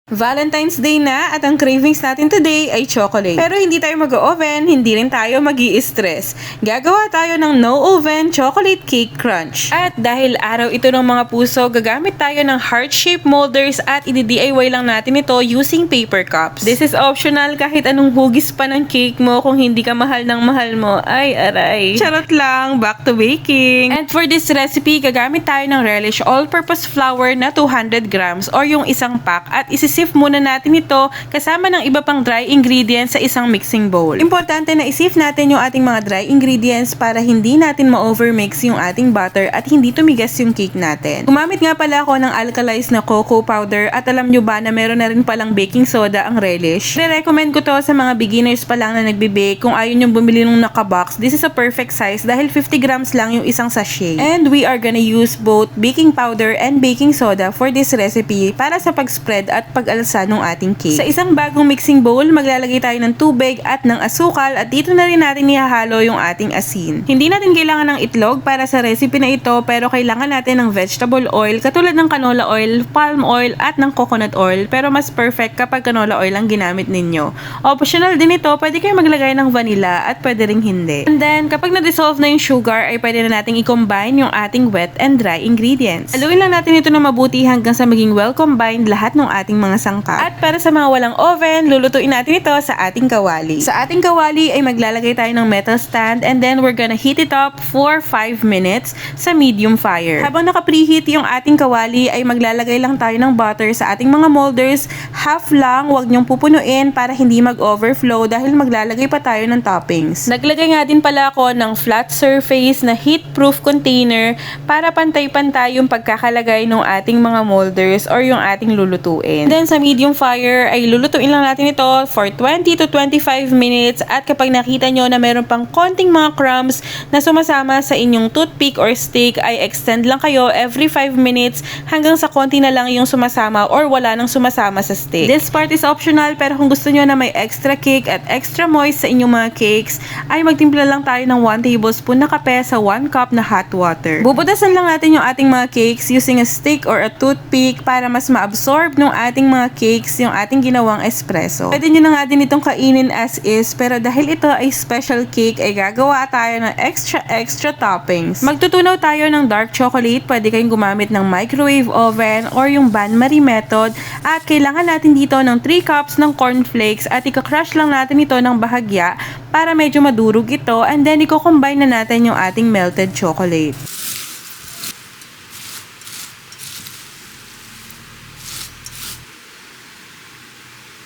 Valentine's Day na at ang cravings natin today ay chocolate. Pero hindi tayo mag-oven, hindi rin tayo mag-i-stress. Gagawa tayo ng no-oven chocolate cake crunch. At dahil araw ito ng mga puso, gagamit tayo ng heart-shaped molders at i-DIY lang natin ito using paper cups. This is optional kahit anong hugis pa ng cake mo kung hindi ka mahal ng mahal mo. Ay, aray. Charot lang, back to baking. And for this recipe, gagamit tayo ng relish all-purpose flour na 200 grams or yung isang pack at isisift muna natin ito kasama ng iba pang dry ingredients sa isang mixing bowl. Importante na isift natin yung ating mga dry ingredients para hindi natin ma-overmix yung ating butter at hindi tumigas yung cake natin. Gumamit nga pala ako ng alkalized na cocoa powder at alam nyo ba na meron na rin palang baking soda ang relish. Re-recommend ko to sa mga beginners pa lang na nagbe-bake. Kung ayaw nyo bumili ng naka-box, this is a perfect size dahil 50 grams lang yung isang sachet. And we are gonna use both baking powder and baking soda for this recipe para sa pag-spread at pag-alsa ng ating cake. Sa isang bagong mixing bowl, maglalagay tayo ng tubig at ng asukal at dito na rin natin ihahalo yung ating asin. Hindi natin kailangan ng itlog para sa recipe na ito pero kailangan natin ng vegetable oil katulad ng canola oil, palm oil at ng coconut oil pero mas perfect kapag canola oil ang ginamit ninyo. Optional din ito, pwede kayo maglagay ng vanilla at pwede ring hindi. And then, kapag na-dissolve na yung sugar ay pwede na natin i-combine yung ating wet and dry ingredients. Haluin lang natin ito na mabuti hanggang sa maging well-combined lahat ng ating mga sangkap. At para sa mga walang oven, lulutuin natin ito sa ating kawali. Sa ating kawali ay maglalagay tayo ng metal stand and then we're gonna heat it up for 5 minutes sa medium fire. Habang naka-preheat yung ating kawali ay maglalagay lang tayo ng butter sa ating mga molders. Half lang, huwag nyong pupunuin para hindi mag-overflow dahil maglalagay pa tayo ng toppings. Naglagay nga din pala ako ng flat surface na heat-proof container para pantay-pantay yung pagkakalagay ng ating mga molders or yung ating lulutuin. Then sa medium fire ay lulutuin lang natin ito for 20 to 25 minutes at kapag nakita nyo na meron pang konting mga crumbs na sumasama sa inyong toothpick or stick ay extend lang kayo every 5 minutes hanggang sa konti na lang yung sumasama or wala nang sumasama sa stick. This part is optional pero kung gusto nyo na may extra cake at extra moist sa inyong mga cakes ay magtimpla lang tayo ng 1 tablespoon na kape sa 1 cup na hot water. Bubutasan lang natin yung ating mga cakes using a stick or a toothpick para mas ma-absorb ng ating mga cakes yung ating ginawang espresso. Pwede nyo na nga din itong kainin as is pero dahil ito ay special cake ay gagawa tayo ng extra toppings. Magtutunaw tayo ng dark chocolate, pwede kayong gumamit ng microwave oven or yung bain-marie method at kailangan natin dito ng 3 cups ng cornflakes at ika-crush lang natin ito ng bahagya para medyo madurog ito and then i-combine na natin yung ating melted chocolate.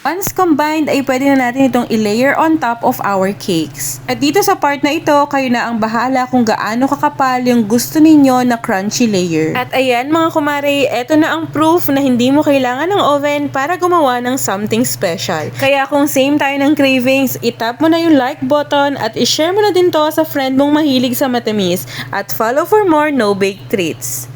Once combined ay pwede na natin itong i-layer on top of our cakes. At dito sa part na ito, kayo na ang bahala kung gaano kakapal yung gusto ninyo na crunchy layer. At ayan mga kumare, eto na ang proof na hindi mo kailangan ng oven para gumawa ng something special. Kaya kung same tayo ng cravings, itap mo na yung like button at i-share mo na din to sa friend mong mahilig sa matamis. At follow for more no-bake treats.